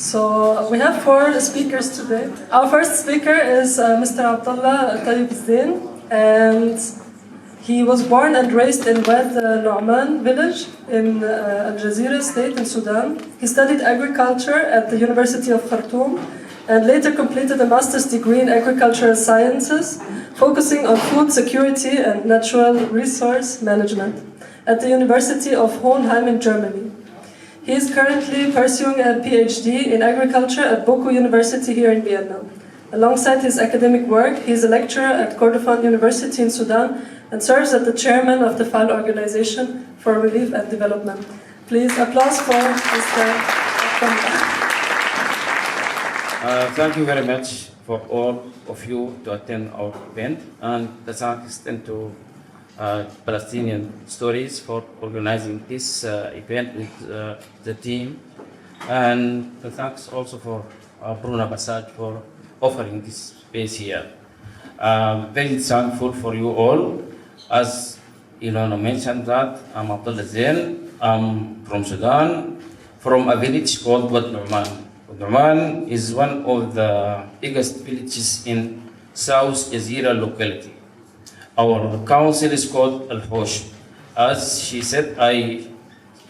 So we have 4 speakers today. Our first speaker is Mr. Abdullah Tayyib Zain, and he was born and raised in Wad Nu'man village in Al Jazeera state in Sudan. He studied agriculture at the University of Khartoum and later completed a master's degree in agricultural sciences, focusing on food security and natural resource management at the University of Hohenheim in Germany. He is currently pursuing a PhD in agriculture at Boku University here in Vienna. Alongside his academic work, he is a lecturer at Kordofan University in Sudan and serves as the chairman of the FAL Organization for Relief and Development. Please applause for Mr. Thank you very much for all of you to attend our event, and the thanks to Palestinian Stories for organizing this event with the team, and the thanks also for Bruna Bassage for offering this space here. Very thankful for you all. As Ilona mentioned that, I'm Abdullah Zain. I'm from Sudan, from a village called Wad Nu'man. Wad Nu'man is one of the biggest villages in South Jazeera locality. Our council is called Al-Hosh. As she said, I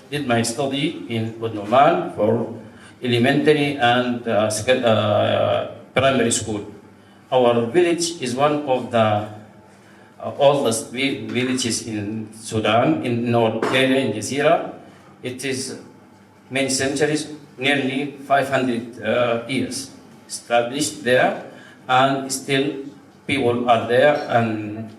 did my study in Wad Nu'man for elementary and primary school. Our village is one of the oldest villages in Sudan, in North area in Jazeera. It is many centuries, nearly 500 years established there, and still people are there. And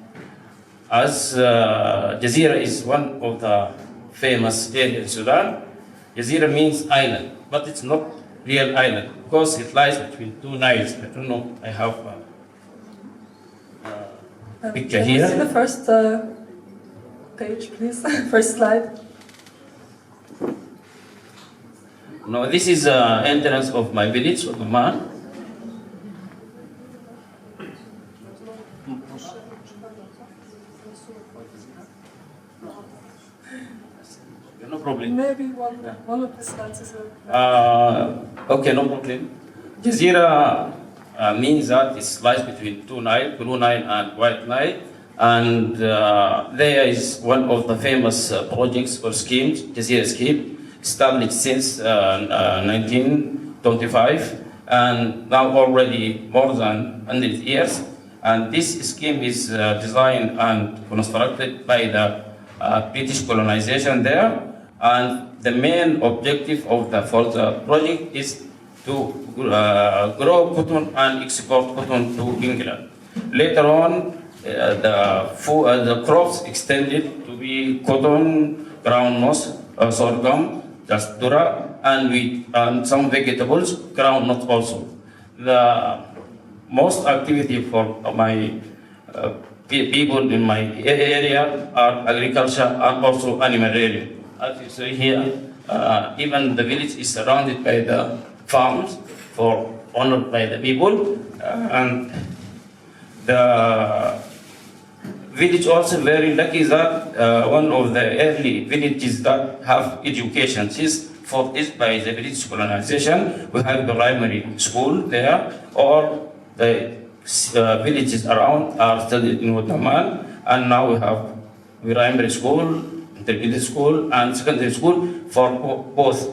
as Jazeera is one of the famous areas in Sudan, Jazeera means island, but it's not real island because it lies between 2 Niles. I don't know, I have a picture here. Can we see the first page, please? First slide. No, this is the entrance of my village, of the man. No problem. Maybe one of the slides is okay, no problem. Jazeera means that it lies between 2 Nile, Blue Nile and White Nile, and there is one of the famous projects or schemes, Jazeera scheme, established since 1925, and now already more than 100 years. And this scheme is designed and constructed by the British colonization there. And the main objective of the project is to grow cotton and export cotton to England. Later on, the crops extended to be cotton, groundnut, sorghum, dastura, and wheat, and some vegetables, groundnut also. The most activity for my people in my area are agriculture and also animal rearing. As you see here, even the village is surrounded by the farms owned by the people, and the village also very lucky that one of the early villages that have education. Since for this by the British colonization, we have the primary school there. All the villages around are studied in Wad Nu'man, and now we have primary school, intermediate school, and secondary school for both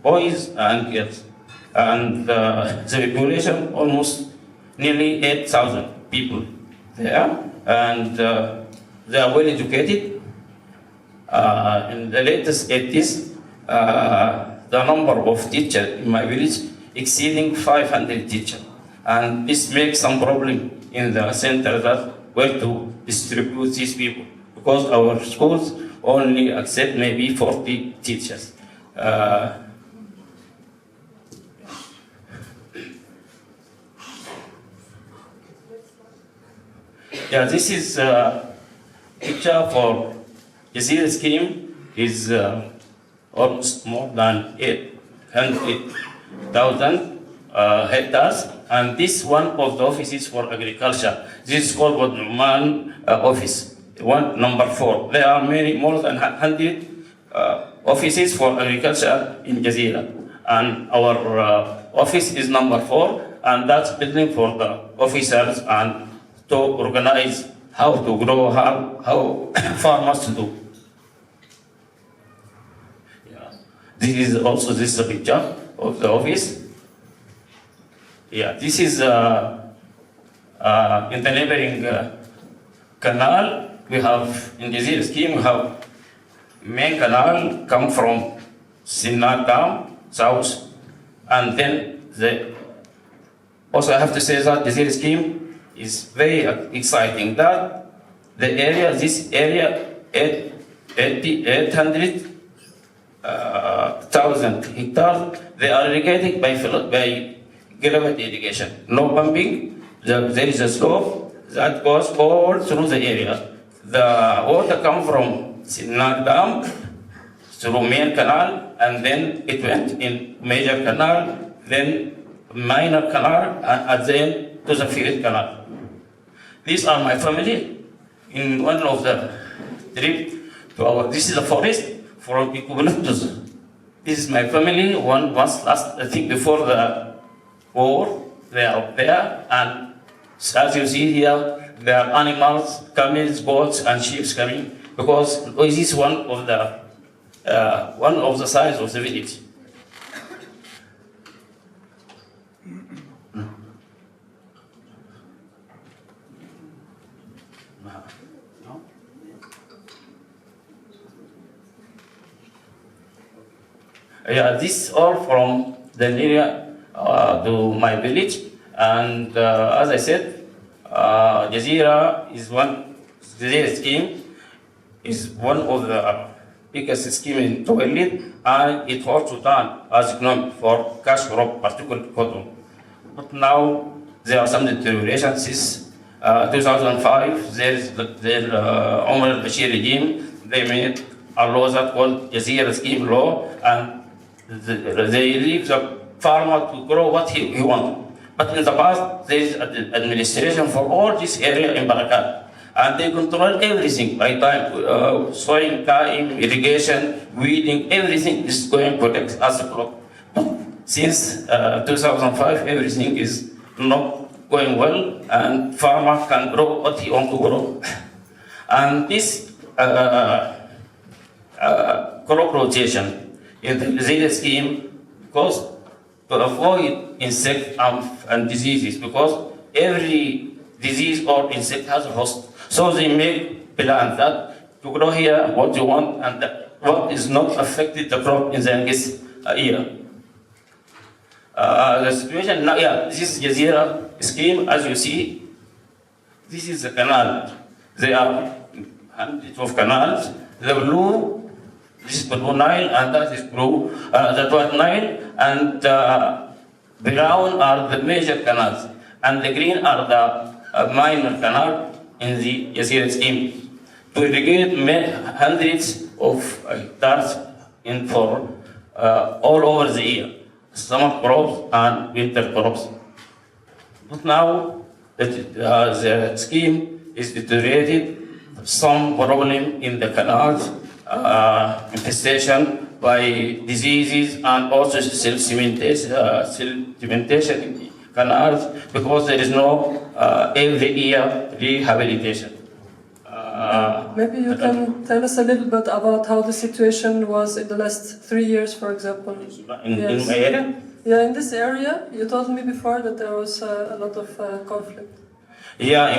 boys and girls. And the population almost nearly 8,000 people there, and they are well educated. In the latest 80s, the number of teachers in my village exceeding 500 teachers, and this makes some problem in the center that where to distribute these people, because our schools only accept maybe 40 teachers. Yeah, this is a picture for Jazeera scheme. Is almost more than 800,000 hectares, and this one of the offices for agriculture. This is called Wad Nu'man office, number 4. There are more than 100 offices for agriculture in Jazeera, and our office is number 4, and that's building for the officers and to organize how to grow, how farmers to do. Yeah. This is a picture of the office. Yeah, this is in the neighboring canal. We have in the zero scheme. We have main canal come from Sinnar Dam south, and then also I have to say that the zero scheme is very exciting. That the area, this area, 800,000 hectares, they are irrigated by gravity irrigation. No pumping. There is a slope that goes all through the area. The water comes from Sinnar Dam through main canal, and then it went in major canal, then minor canal, and at the end to the field canal. These are my family. In one of the trip to this is a forest from Equivalent. This is my family. Once last, I think before the war, they are up there, and as you see here, there are animals, camels, goats, and sheep coming, because this is one of the sides of the village. Yeah, this all from the area to my village, and as I said, Jazeera scheme is one of the biggest scheme in Tawalid, and it was Sudan as economic for cash crop, particularly cotton. But now there are some deterioration since 2005. There's the Omar al-Bashir regime. They made a law that called Jazeera scheme law, and they leave the farmer to grow what he wants. But in the past, there is administration for all this area in Barakat, and they control everything by time, sowing time, irrigation, weeding, everything is going correct as a crop. Since 2005, everything is not going well, and farmer can grow what he wants to grow. And this crop rotation in the Jazeera scheme, because to avoid insect and diseases, because every disease or insect has a host. So they make plans that to grow here what you want, and what is not affected the crop in the next year. The situation now, yeah, this is Jazeera scheme. As you see, this is a canal. There are hundreds of canals. The blue, this is Blue Nile, and that is blue, the White Nile, and brown are the major canals, and the green are the minor canal in the Jazeera scheme. To irrigate hundreds of hectares in for all over the year, summer crops and winter crops. But now the scheme is deteriorated. Some problem in the canals, infestation by diseases, and also sedimentation in the canals, because there is no every year rehabilitation. Maybe you can tell us a little bit about how the situation was in the last 3 years, for example. In my area? Yeah, in this area, you told me before that there was a lot of conflict. Yeah,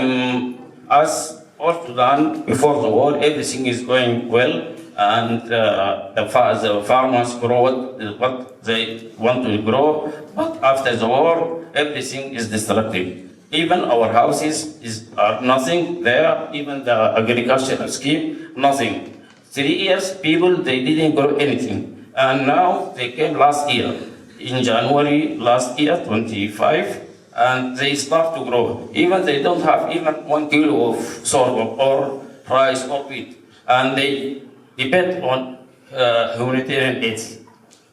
as all Sudan, before the war, everything is going well, and the farmers grow what they want to grow. But after the war, everything is destructive. Even our houses are nothing there. Even the agricultural scheme, nothing. 3 years, people they didn't grow anything, and now they came last year, in January last year, 25. And they start to grow. Even they don't have even 1 kilo of sorghum or rice or wheat, and they depend on humanitarian aid.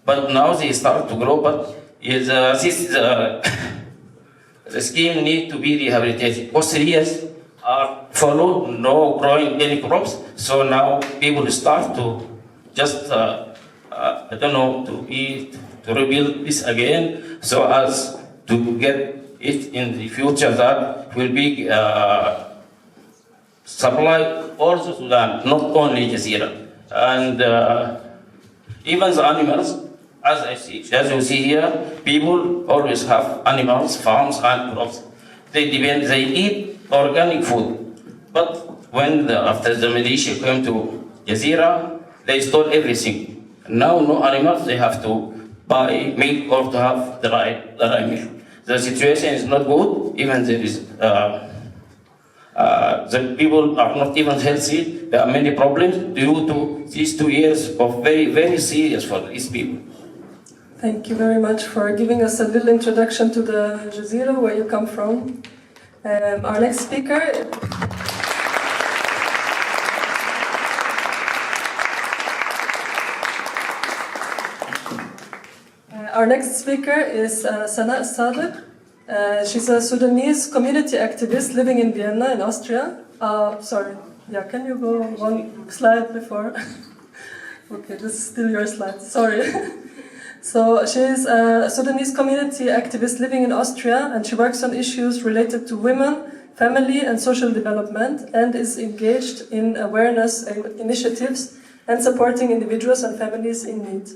But now they start to grow. But the scheme need to be rehabilitated. Because 3 years are followed, no growing any crops. So now people start to just I don't know, to eat to rebuild this again, so as to get it in the future that will be supply also Sudan, not only Jazeera. And even the animals, as you see here, people always have animals, farms, and crops. They eat organic food. But when after the militia came to Jazeera, they stole everything. Now no animals, they have to buy milk or to have the right milk. The situation is not good. Even there is the people are not even healthy. There are many problems due to these 2 years of very, very serious for these people. Thank you very much for giving us a little introduction to the Jazeera, where you come from. Our next speaker. Our next speaker is Sana Sadiq. She's a Sudanese community activist living in Vienna, in Austria. Sorry, yeah, can you go one slide before? Okay, this is still your slide, sorry. So she's a Sudanese community activist living in Austria, and she works on issues related to women, family and social development, and is engaged in awareness initiatives and supporting individuals and families in need.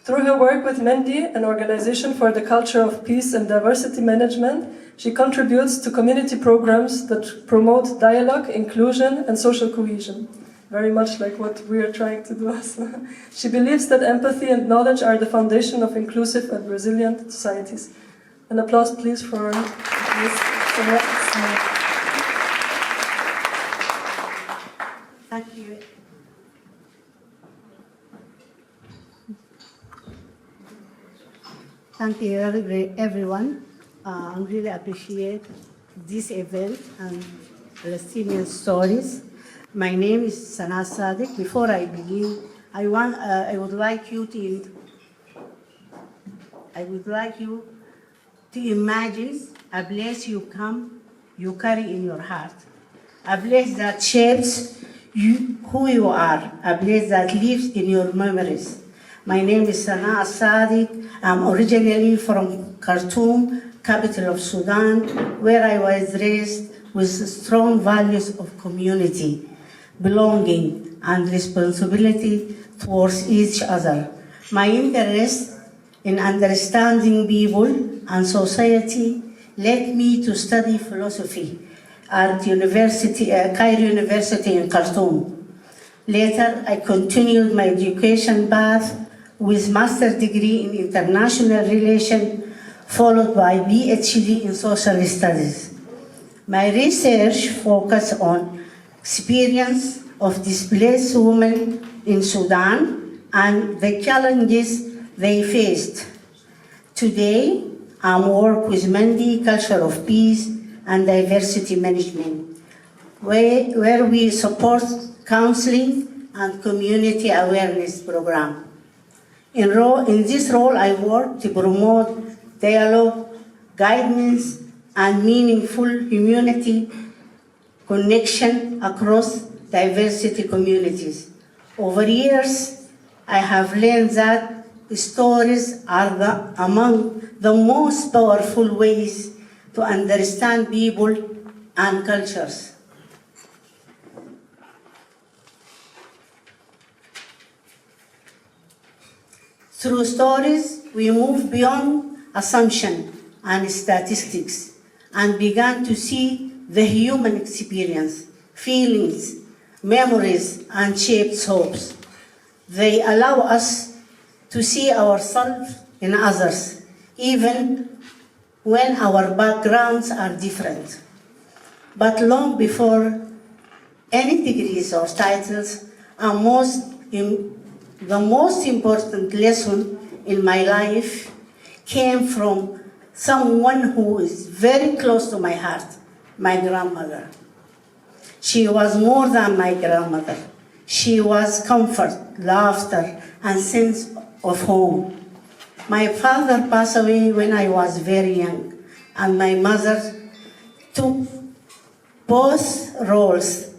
Through her work with Mendi, an organization for the culture of peace and diversity management, she contributes to community programs that promote dialogue, inclusion, and social cohesion. Very much like what we are trying to do. She believes that empathy and knowledge are the foundation of inclusive and resilient societies. An applause, please, for this. Thank you. Thank you, everyone. I really appreciate this event and Palestinian stories. My name is Sana Sadiq. Before I begin, I would like you to imagine a place you carry in your heart, a place that shapes who you are, a place that lives in your memories. My name is Sana Sadiq. I'm originally from Khartoum, capital of Sudan, where I was raised with strong values of community, belonging, and responsibility towards each other. My interest in understanding people and society led me to study philosophy at Cairo University in Khartoum. Later, I continued my education path with master's degree in international relations, followed by PhD in social studies. My research focused on experience of displaced women in Sudan and the challenges they faced. Today, I work with Mendi Culture of Peace and Diversity Management, where we support counseling and community awareness program. In this role, I work to promote dialogue, guidance, and meaningful community connection across diversity communities. Over years, I have learned that stories are among the most powerful ways to understand people and cultures. Through stories, we move beyond assumption and statistics and began to see the human experience, feelings, memories, and shaped hopes. They allow us to see ourselves in others, even when our backgrounds are different. But long before any degrees or titles, the most important lesson in my life came from someone who is very close to my heart, my grandmother. She was more than my grandmother. She was comfort, laughter, and sense of home. My father passed away when I was very young, and my mother took both roles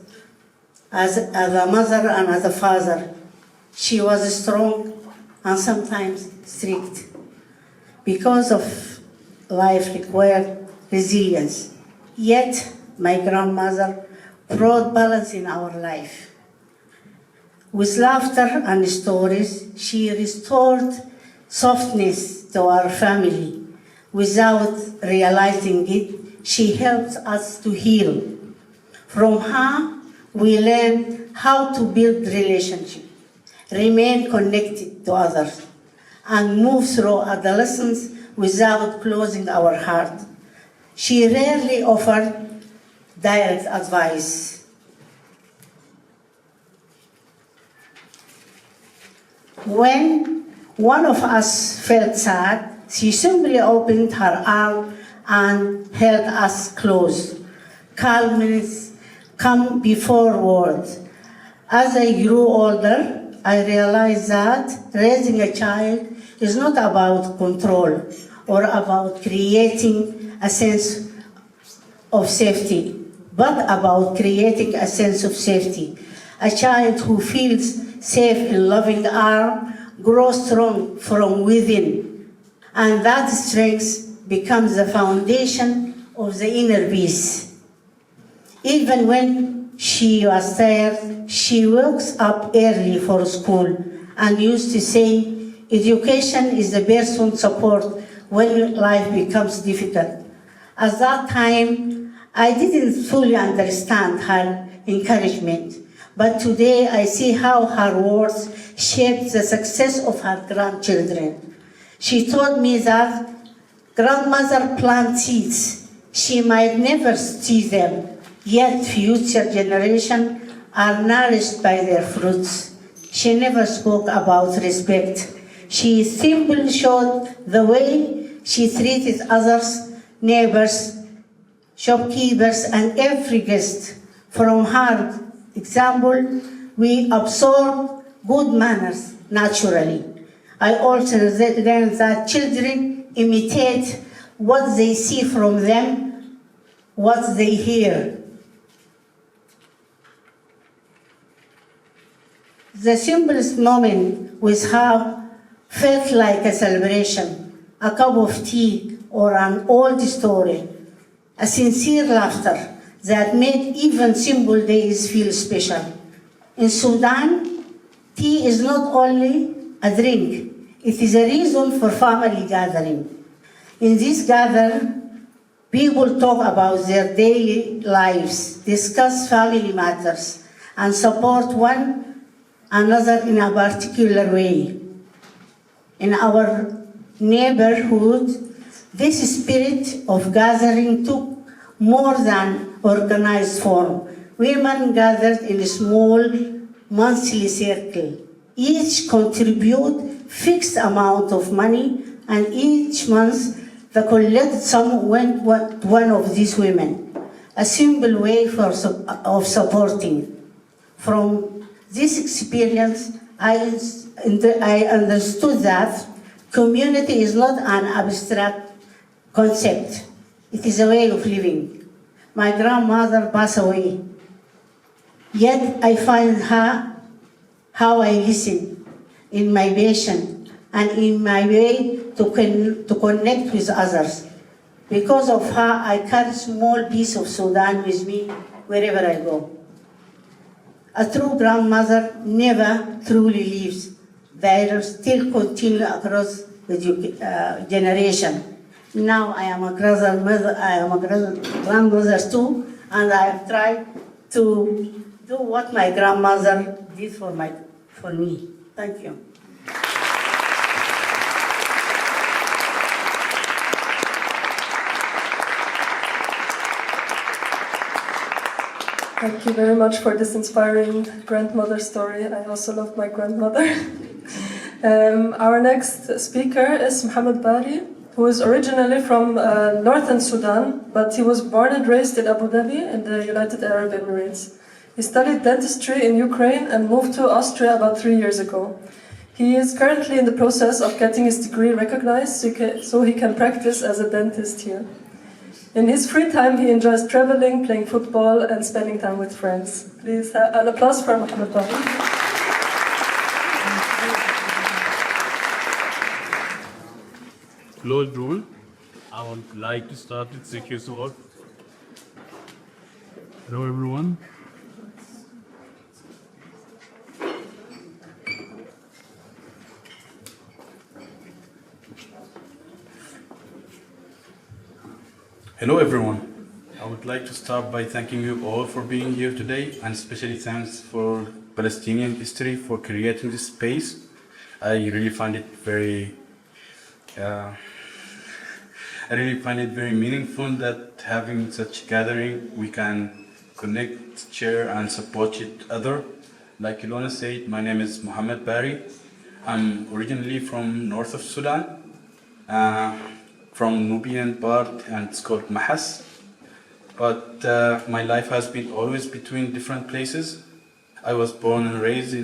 as a mother and as a father. She was strong and sometimes strict. because of life required resilience. Yet, my grandmother brought balance in our life. With laughter and stories, she restored softness to our family. Without realizing it, she helped us to heal. From her, we learned how to build relationships, remain connected to others, and move through adolescence without closing our heart. She rarely offered direct advice. When one of us felt sad, she simply opened her arm and held us close. Calmness come before words. As I grew older, I realized that raising a child is not about control or about creating a sense of safety, but about creating a sense of safety. A child who feels safe in loving arms grows strong from within, and that strength becomes the foundation of the inner peace. Even when she was tired, she wakes up early for school and used to say, education is the best support when life becomes difficult. At that time, I didn't fully understand her encouragement, but today I see how her words shaped the success of her grandchildren. She told me that grandmother plants seeds. She might never see them, yet future generations are nourished by their fruits. She never spoke about respect. She simply showed the way she treated others, neighbors, shopkeepers, and every guest. From her example, we absorb good manners naturally. I also learned that children imitate what they see from them, what they hear. The simplest moment with her felt like a celebration, a cup of tea or an old story, a sincere laughter that made even simple days feel special. In Sudan, tea is not only a drink, it is a reason for family gathering. In this gathering, people talk about their daily lives, discuss family matters, and support one another in a particular way. In our neighborhood, this spirit of gathering took more than organized form. Women gathered in a small monthly circle. Each contribute fixed amount of money, and each month the collected sum went to one of these women. A simple way of supporting. From this experience, I understood that community is not an abstract concept. It is a way of living. My grandmother passed away, yet I find her how I listen, in my patience, and in my way to connect with others. Because of her, I carry a small piece of Sudan with me wherever I go. A true grandmother never truly leaves. They still continue across the generation. Now I am a grandmother. I am a grandmother too, and I have tried to do what my grandmother did for me. Thank you. Thank you very much for this inspiring grandmother story. I also love my grandmother. Our next speaker is Mohammed Bari, who is originally from northern Sudan, but he was born and raised in Abu Dhabi in the United Arab Emirates. He studied dentistry in Ukraine and moved to Austria about 3 years ago. He is currently in the process of getting his degree recognized so he can practice as a dentist here. In his free time, he enjoys traveling, playing football, and spending time with friends. Please, an applause for Mohammed Bari. closed rule. I would like to start with secure word. Hello, everyone. Hello, everyone. I would like to start by thanking you all for being here today, and especially thanks for Palestinian History for creating this space. I really find it very uh, I really find it very meaningful that having such gathering, we can connect, share, and support each other. Like Ilona said, my name is Mohammed Bari. I'm originally from north of Sudan, uh, from Nubian part, and it's called Mahas. But my life has been always between different places. I was born and raised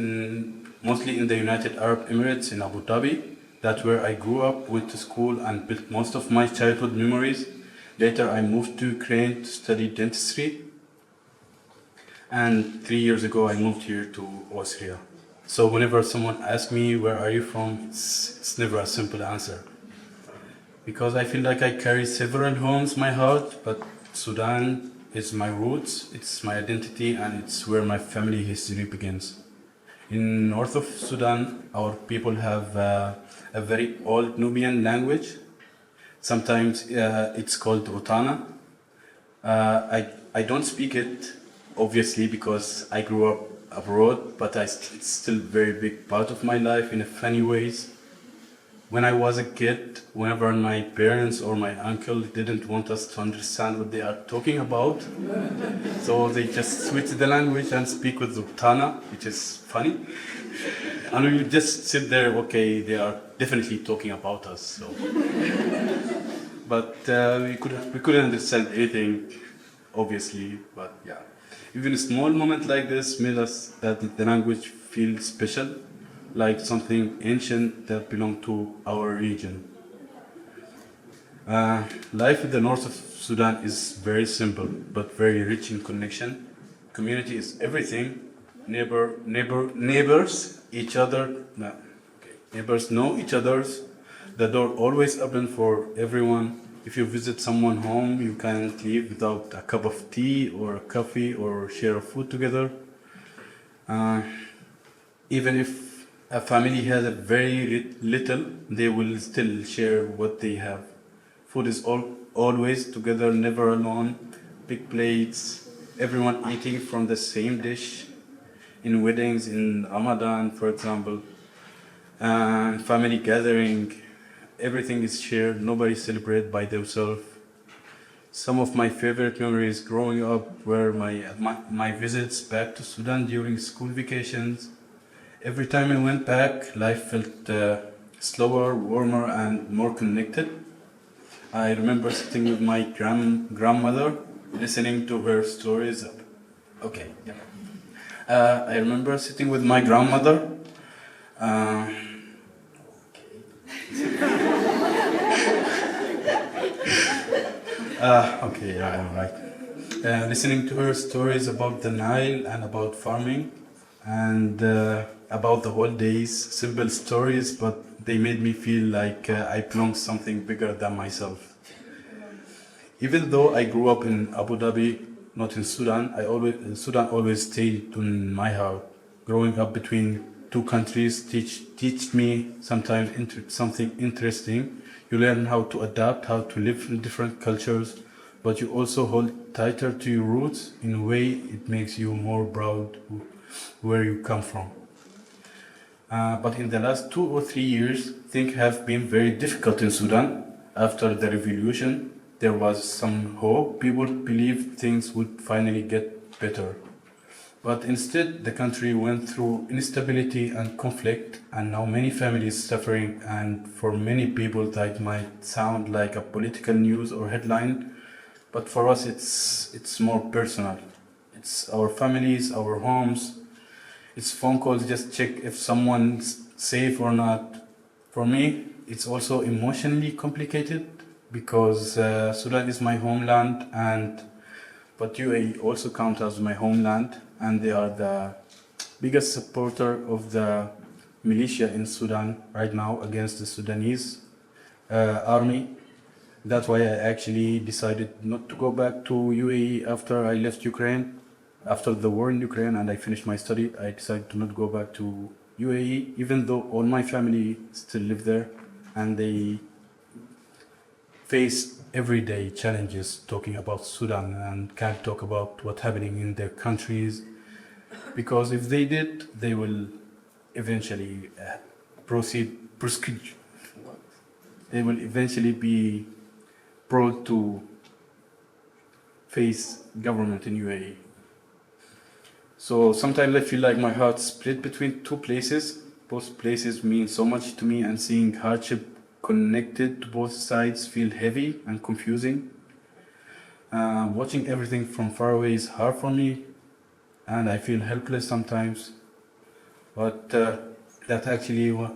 mostly in the United Arab Emirates in Abu Dhabi. That's where I grew up, went to school, and built most of my childhood memories. Later, I moved to Ukraine to study dentistry. And 3 years ago, I moved here to Austria. So whenever someone asks me, where are you from? It's never a simple answer. Because I feel like I carry several homes in my heart, but Sudan is my roots, it's my identity, and it's where my family history begins. In north of Sudan, our people have a very old Nubian language. Sometimes it's called Rutana. I don't speak it, obviously, because I grew up abroad, but it's still a very big part of my life in a funny ways. When I was a kid, whenever my parents or my uncle didn't want us to understand what they are talking about, so they just switch the language and speak with Rutana, which is funny. And we would just sit there, okay, they are definitely talking about us. So. But we couldn't understand anything, obviously, but yeah. Even a small moment like this made us that the language feel special, like something ancient that belonged to our region. Life in the north of Sudan is very simple, but very rich in connection. Community is everything. Neighbors each other. No, okay. Neighbors know each other's. The door always open for everyone. If you visit someone home, you can't leave without a cup of tea or a coffee or share food together. Even if a family has a very little, they will still share what they have. Food is always together, never alone. Big plates, everyone eating from the same dish. In weddings, in Ramadan, for example, and family gathering, everything is shared. Nobody celebrates by themselves. Some of my favorite memories growing up were my visits back to Sudan during school vacations. Every time I went back, life felt slower, warmer, and more connected. I remember sitting with my grandmother, listening to her stories. Okay, yeah. I remember sitting with my grandmother. Okay, yeah, I'm right. Listening to her stories about the Nile and about farming and about the holidays, simple stories, but they made me feel like I belong to something bigger than myself. Even though I grew up in Abu Dhabi, not in Sudan, Sudan always stayed in my heart. Growing up between two countries teach me sometimes something interesting. You learn how to adapt, how to live in different cultures, but you also hold tighter to your roots. In a way, it makes you more proud where you come from. But in the last 2 or 3 years, things have been very difficult in Sudan. After the revolution, there was some hope. People believed things would finally get better. But instead, the country went through instability and conflict, and now many families suffering. And for many people, that might sound like a political news or headline, but for us, it's more personal. It's our families, our homes. It's phone calls just check if someone's safe or not. For me, it's also emotionally complicated because Sudan is my homeland, but UAE also counts as my homeland, and they are the biggest supporter of the militia in Sudan right now against the Sudanese. army. That's why I actually decided not to go back to UAE after I left Ukraine. After the war in Ukraine and I finished my study, I decided to not go back to UAE, even though all my family still live there and they face everyday challenges talking about Sudan and can't talk about what's happening in their countries. Because if they did, they will eventually they will eventually be brought to face government in UAE. So sometimes I feel like my heart's split between two places. Both places mean so much to me, and seeing hardship connected to both sides feel heavy and confusing. Watching everything from far away is hard for me, and I feel helpless sometimes. But that's actually what.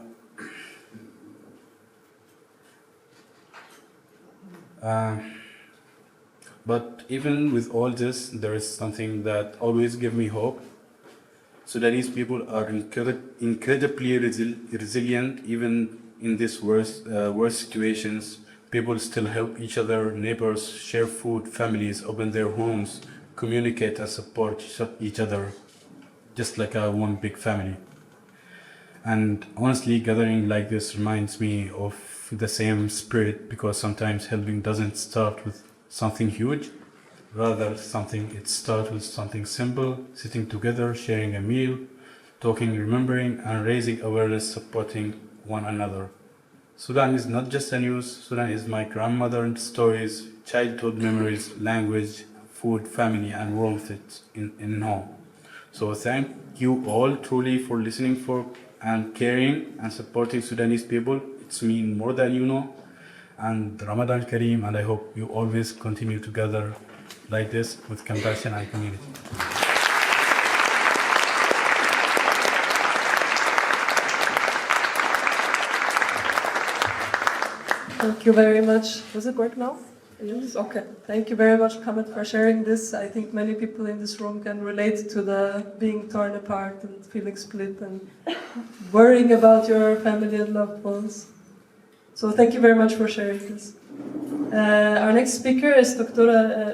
But even with all this, there is something that always gives me hope. Sudanese people are incredibly resilient, even in these worst situations. People still help each other, neighbors share food, families open their homes, communicate and support each other, just like one big family. And honestly, gathering like this reminds me of the same spirit, because sometimes helping doesn't start with something huge, rather it starts with something simple, sitting together, sharing a meal, talking, remembering, and raising awareness, supporting one another. Sudan is not just a news, Sudan is my grandmother's stories, childhood memories, language, food, family, and warmth in home. So thank you all truly for listening for and caring and supporting Sudanese people. It's mean more than you know. And Ramadan Kareem, and I hope you always continue to gather like this with compassion and community. Thank you very much. Does it work now? Yes? Okay. Thank you very much, Hamid, for sharing this. I think many people in this room can relate to the being torn apart and feeling split and worrying about your family and loved ones. So thank you very much for sharing this. Our next speaker is Dr.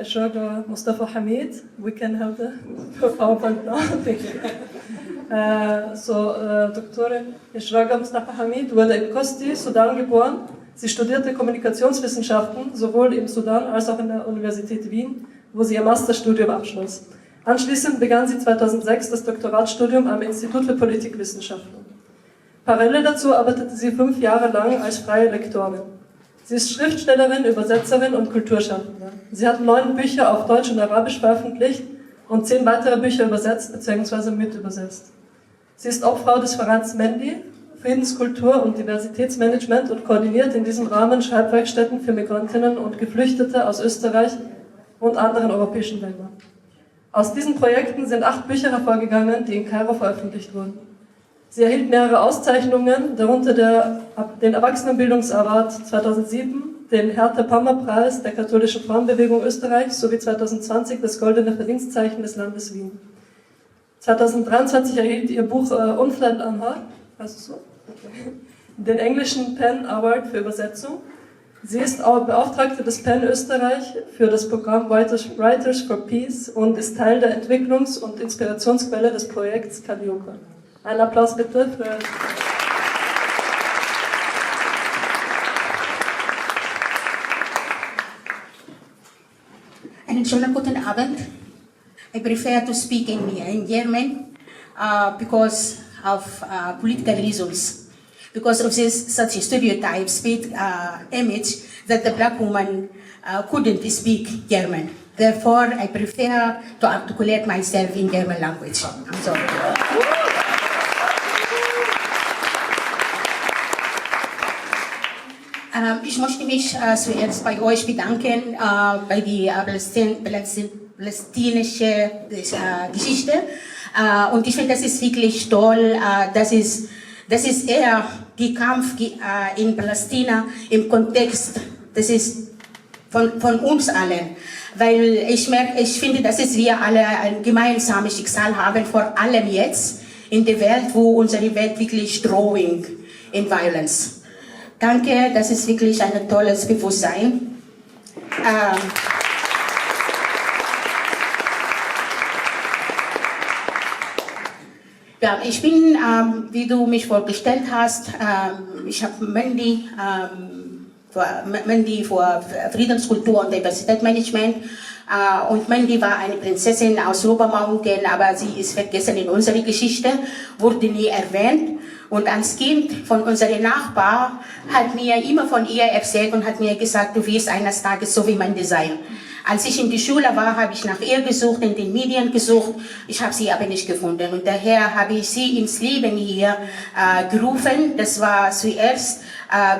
Ishraqa Mustafa Hamid. We can have the PowerPoint now. Thank you. Dr. Ishraqa Mustafa Hamid wurde in Kosti, Sudan geboren. Sie studierte Kommunikationswissenschaften sowohl im Sudan als auch in der Universität Wien, wo sie ihr Masterstudium abschloss. Anschließend begann sie 2006 das Doktoratstudium am Institut für Politikwissenschaften. Parallel dazu arbeitete sie 5 Jahre lang als freie Lektorin. Sie ist Schriftstellerin, Übersetzerin und Kulturschaffende. Sie hat 9 Bücher auf Deutsch und Arabisch veröffentlicht und 10 weitere Bücher übersetzt bzw. mitübersetzt. Sie ist auch Frau des Vereins Mendi, Friedenskultur und Diversitätsmanagement, und koordiniert in diesem Rahmen Schreibwerkstätten für Migrantinnen und Geflüchtete aus Österreich und anderen europäischen Ländern. Aus diesen Projekten sind 8 Bücher hervorgegangen, die in Kairo veröffentlicht wurden. Sie erhielt mehrere Auszeichnungen, darunter den Erwachsenenbildungsaward 2007, den Hertha-Pammer-Preis der katholischen Frauenbewegung Österreichs sowie 2020 das Goldene Verdienstzeichen des Landes Wien. 2023 erhielt ihr Buch Unflat Anhar, also so, den englischen PEN Award für Übersetzung. Sie ist auch Beauftragte des PEN Österreich für das Programm Writers for Peace und ist Teil der Entwicklungs- und Inspirationsquelle des Projekts Calliope. Einen Applaus bitte für... Einen schönen guten Abend. I prefer to speak in German because of political reasons, because of this such a stereotype, image that the black woman couldn't speak German. Therefore, I prefer to articulate myself in German language. I'm sorry. Ich möchte mich zuerst bei euch bedanken, bei der palästinensischen Geschichte. Und ich finde, das ist wirklich toll. Das ist eher der Kampf in Palästina im Kontext, das ist von uns allen. Weil ich finde, dass wir alle ein gemeinsames Schicksal haben, vor allem jetzt in der Welt, wo unsere Welt wirklich drawing in violence. Danke, das ist wirklich ein tolles Bewusstsein. Ja, ich bin, wie du mich vorgestellt hast, ich habe Mandy für Friedenskultur und Diversitätsmanagement. Und Mandy war eine Prinzessin aus Rober Mountain, aber sie ist vergessen in unserer Geschichte, wurde nie erwähnt. Und als Kind von unserem Nachbar hat mir immer von ihr erzählt und hat mir gesagt, du wirst eines Tages so wie Mandy sein. Als ich in die Schule war, habe ich nach ihr gesucht, in den Medien gesucht. Ich habe sie aber nicht gefunden. Und daher habe ich sie ins Leben hier gerufen. Das war zuerst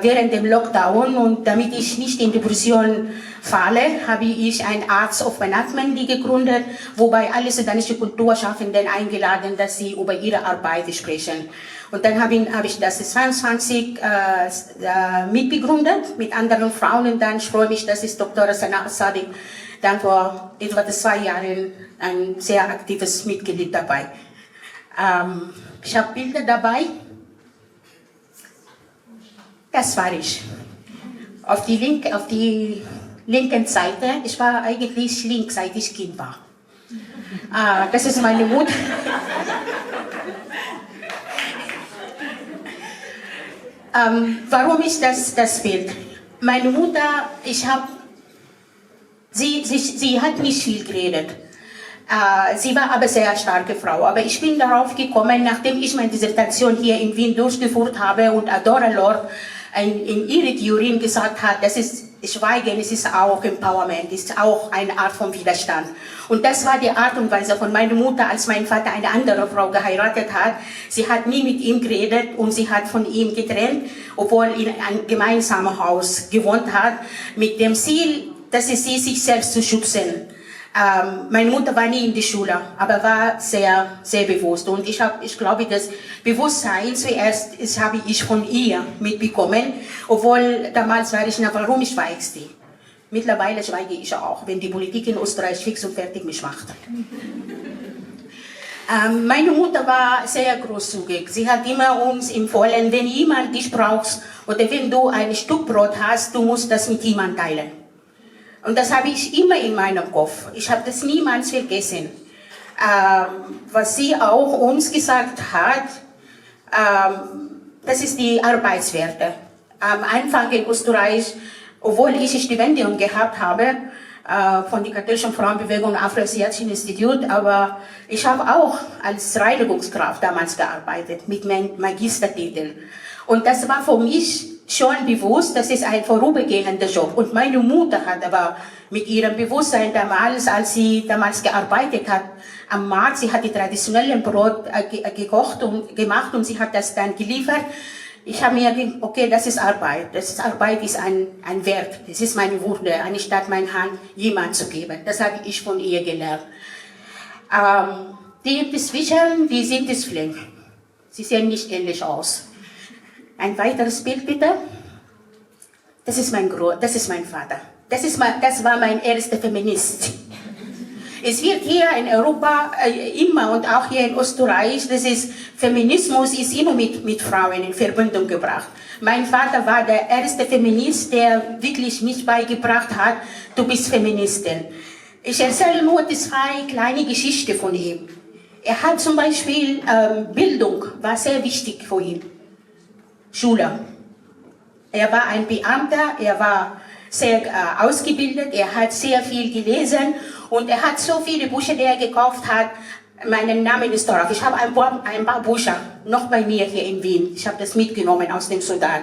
während dem Lockdown. Und damit ich nicht in Depression falle, habe ich ein Arts of Management gegründet, wobei alle sudanesische Kulturschaffenden eingeladen, dass sie über ihre Arbeit sprechen. Und dann habe ich das 22 mitbegründet mit anderen Frauen. Und dann freue ich mich, dass ich Dr. Sana Sadik dann vor etwa 2 Jahren ein sehr aktives Mitglied dabei. Ich habe Bilder dabei. Das war ich. Auf die linken Seite, ich war eigentlich links, seit ich Kind war. Das ist meine Mutter. Warum ist das Bild? Meine Mutter, sie hat nicht viel geredet. Sie war aber eine sehr starke Frau. Aber ich bin darauf gekommen, nachdem ich meine Dissertation hier in Wien durchgeführt habe und Adora Lord in ihre Theorien gesagt hat, das ist Schweigen, es ist auch Empowerment, es ist auch eine Art von Widerstand. Und das war die Art und Weise von meiner Mutter, als mein Vater eine andere Frau geheiratet hat. Sie hat nie mit ihm geredet und sie hat von ihm getrennt, obwohl er in einem gemeinsamen Haus gewohnt hat, mit dem Ziel, dass sie sich selbst zu schützen. Meine Mutter war nie in der Schule, aber war sehr, sehr bewusst. Und ich glaube, das Bewusstsein zuerst habe ich von ihr mitbekommen, obwohl damals war ich, warum schweigst du? Mittlerweile schweige ich auch, wenn die Politik in Österreich fix und fertig mich macht. Meine Mutter war sehr großzügig. Sie hat immer uns empfohlen, wenn jemand dich braucht oder wenn du ein Stück Brot hast, du musst das mit jemandem teilen. Und das habe ich immer in meinem Kopf. Ich habe das niemals vergessen. Was sie auch uns gesagt hat, das ist die Arbeitswerte. Am Anfang in Österreich, obwohl ich Stipendium gehabt habe, von der katholischen Frauenbewegung Afro-Asiatischen Institut, aber ich habe auch als Reinigungskraft damals gearbeitet, mit meinem Magistertitel. Und das war für mich schon bewusst, das ist ein vorübergehender Job. Und meine Mutter hat aber mit ihrem Bewusstsein damals, als sie damals gearbeitet hat, am Markt, sie hat die traditionellen Brot gekocht und gemacht und sie hat das dann geliefert. Ich habe mir gedacht, okay, das ist Arbeit. Arbeit ist ein Wert. Das ist meine Würde, anstatt meine Hand jemand zu geben. Das habe ich von ihr gelernt. Die dazwischen, die sind es flink. Sie sehen nicht ähnlich aus. Ein weiteres Bild bitte. Das ist mein Vater. Das war mein erster Feminist. Es wird hier in Europa immer und auch hier in Österreich, Feminismus ist immer mit Frauen in Verbindung gebracht. Mein Vater war der erste Feminist, der wirklich mich beigebracht hat, du bist Feministin. Ich erzähle nur 2 kleine Geschichten von ihm. Er hat zum Beispiel Bildung, war sehr wichtig für ihn. Schule. Er war ein Beamter, er war sehr ausgebildet, er hat sehr viel gelesen und er hat so viele Bücher, die er gekauft hat. Mein Name ist drauf. Ich habe ein paar Bücher noch bei mir hier in Wien. Ich habe das mitgenommen aus dem Sudan.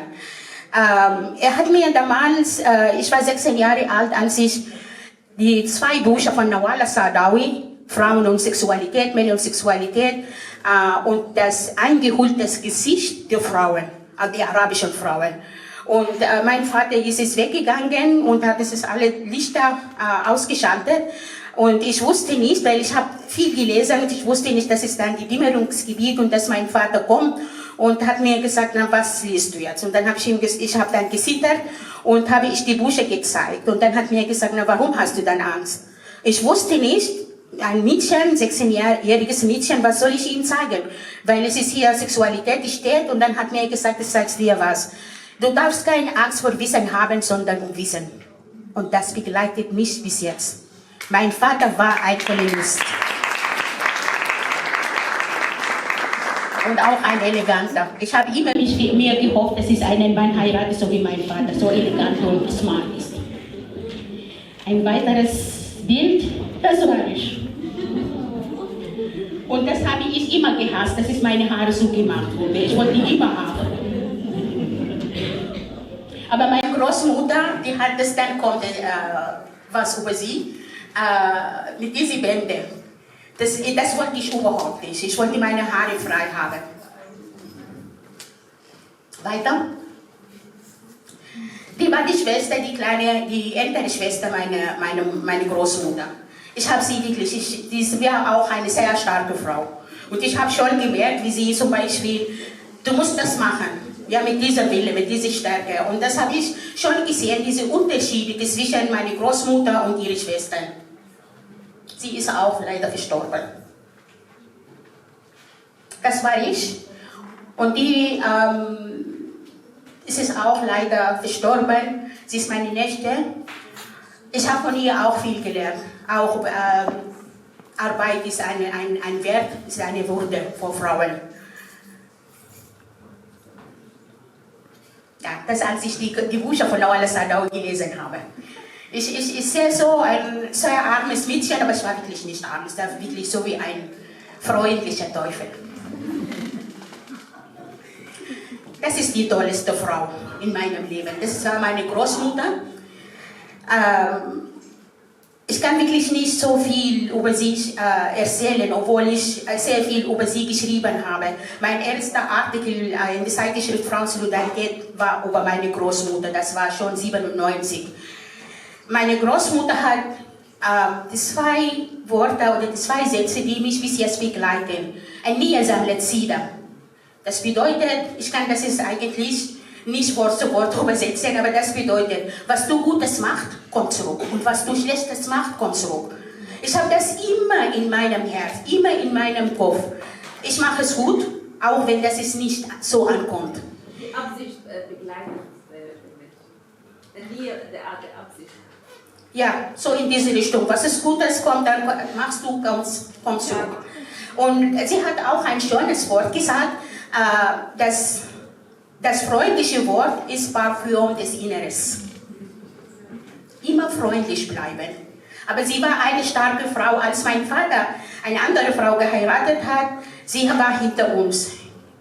Er hat mir damals, ich war 16 Jahre alt, als ich die 2 Bücher von Nawala Saadawi, Frauen und Sexualität, Männer und Sexualität, und das eingeholte Gesicht der Frauen, die arabischen Frauen. Und mein Vater ist es weggegangen und hat es alle Lichter ausgeschaltet. Und ich wusste nicht, weil ich habe viel gelesen und ich wusste nicht, dass es dann die Dämmerungsgebiet und dass mein Vater kommt und hat mir gesagt, na was liest du jetzt? Und dann habe ich habe dann gesittert und habe ich die Bücher gezeigt. Und dann hat mir gesagt, na warum hast du dann Angst? Ich wusste nicht, ein Mädchen, 16-jähriges Mädchen, was soll ich ihm zeigen? Weil es ist hier Sexualität steht und dann hat mir gesagt, ich zeig's dir was. Du darfst keine Angst vor Wissen haben, sondern um Wissen. Und das begleitet mich bis jetzt. Mein Vater war ein Kolumnist. Und auch ein eleganter. Ich habe immer mir gehofft, dass ich einen Mann heirate, so wie mein Vater, so elegant und smart ist. Ein weiteres Bild, das war ich. Und das habe ich immer gehasst, dass meine Haare so gemacht wurden. Ich wollte die immer haben. Aber meine Großmutter, die hat das dann konnte, was über sie, mit diesen Bändern. Das wollte ich überhaupt nicht. Ich wollte meine Haare frei haben. Weiter. Die war die Schwester, die ältere Schwester meine Großmutter. Ich habe sie wirklich, sie war auch eine sehr starke Frau. Und ich habe schon gemerkt, wie sie zum Beispiel, du musst das machen, ja, mit dieser Wille, mit dieser Stärke. Und das habe ich schon gesehen, diese Unterschiede zwischen meiner Großmutter und ihrer Schwester. Sie ist auch leider verstorben. Das war ich. Und die ist auch leider verstorben. Sie ist meine Nichte. Ich habe von ihr auch viel gelernt. Auch Arbeit ist ein Wert, ist eine Würde für Frauen. Ja, das als ich die Bücher von Noah Sadao gelesen habe. Ich sehe so ein sehr armes Mädchen, aber ich war wirklich nicht arm. Ich war wirklich so wie ein freundlicher Teufel. Das ist die tollste Frau in meinem Leben. Das war meine Großmutter. Ich kann wirklich nicht so viel über sie erzählen, obwohl ich sehr viel über sie geschrieben habe. Mein erster Artikel in der Zeitschrift Frauen Solidarität war über meine Großmutter. Das war schon 1997. Meine Großmutter hat zwei Worte oder zwei Sätze, die mich bis jetzt begleiten. Ein Niedersamlet Zieder. Das bedeutet, ich kann das jetzt eigentlich nicht Wort zu Wort übersetzen, aber das bedeutet, was du Gutes machst, kommt zurück. Und was du Schlechtes machst, kommt zurück. Ich habe das immer in meinem Herz, immer in meinem Kopf. Ich mache es gut, auch wenn das es nicht so ankommt. Die Absicht begleitet die Art der Absicht. Ja, so in diese Richtung. Was ist Gutes kommt, dann machst du, komm zurück. Und sie hat auch ein schönes Wort gesagt, dass das freundliche Wort ist Parfüm des Inneres. Immer freundlich bleiben. Aber sie war eine starke Frau. Als mein Vater eine andere Frau geheiratet hat, sie war hinter uns.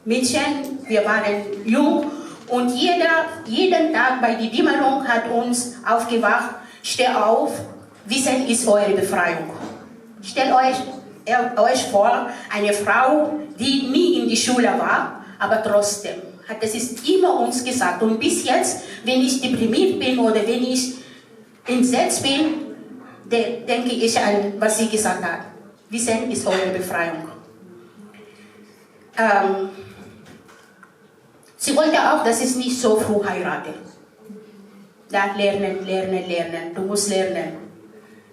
Mädchen, wir waren jung und jeden Tag bei der Dämmerung hat uns aufgewacht, steh auf, Wissen ist eure Befreiung. Stellt euch vor, eine Frau, die nie in die Schule war, aber trotzdem hat das ist immer uns gesagt. Und bis jetzt, wenn ich deprimiert bin oder wenn ich entsetzt bin, denke ich an, was sie gesagt hat. Wissen ist eure Befreiung. Sie wollte auch, dass ich nicht so früh heirate. Da lernen. Du musst lernen.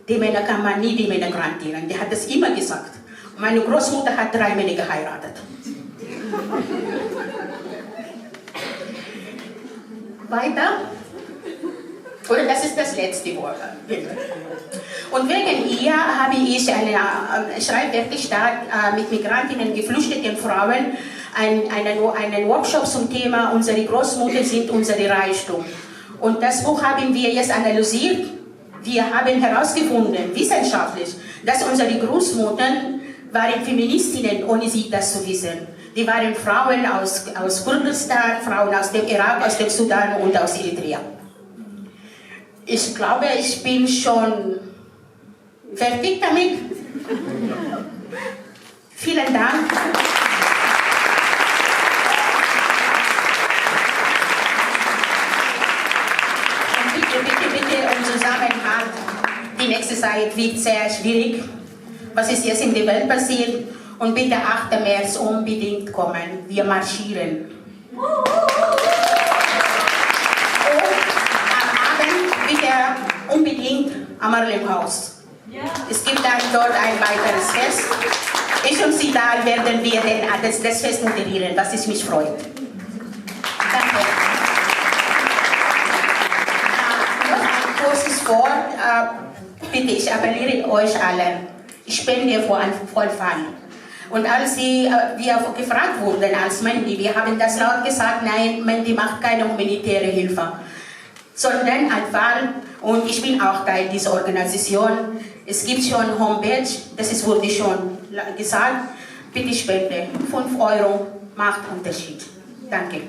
Die Männer kann man nie die Männer garantieren. Die hat das immer gesagt. Meine Großmutter hat 3 Männer geheiratet. Weiter. Oder das ist das letzte Wort. Und wegen ihr habe ich eine Schreibwerkstatt mit Migrantinnen, geflüchteten Frauen, einen Workshop zum Thema Unsere Großmutter sind unser Reichtum. Und das Buch haben wir jetzt analysiert. Wir haben herausgefunden, wissenschaftlich, dass unsere Großmuttern waren Feministinnen, ohne sie das zu wissen. Die waren Frauen aus Kurdistan, Frauen aus dem Irak, aus dem Sudan und aus Eritrea. Ich glaube, ich bin schon fertig damit. Vielen Dank. Und bitte, um Zusammenhang. Die nächste Zeit wird sehr schwierig. Was ist jetzt in der Welt passiert? Und bitte 8. März unbedingt kommen. Wir marschieren. Und am Abend bitte unbedingt am Marlemhaus. Es gibt dann dort ein weiteres Fest. Ich und Sie da werden wir das Fest moderieren, was mich freut. Danke. bitte, ich appelliere euch alle, Spende vor Fall. Und als wir gefragt wurden als Mandy, wir haben das laut gesagt, nein, Mandy macht keine humanitäre Hilfe, sondern einfach, und ich bin auch Teil dieser Organisation, es gibt schon Homepage, wurde schon gesagt, bitte spende, 5 € macht Unterschied. Danke.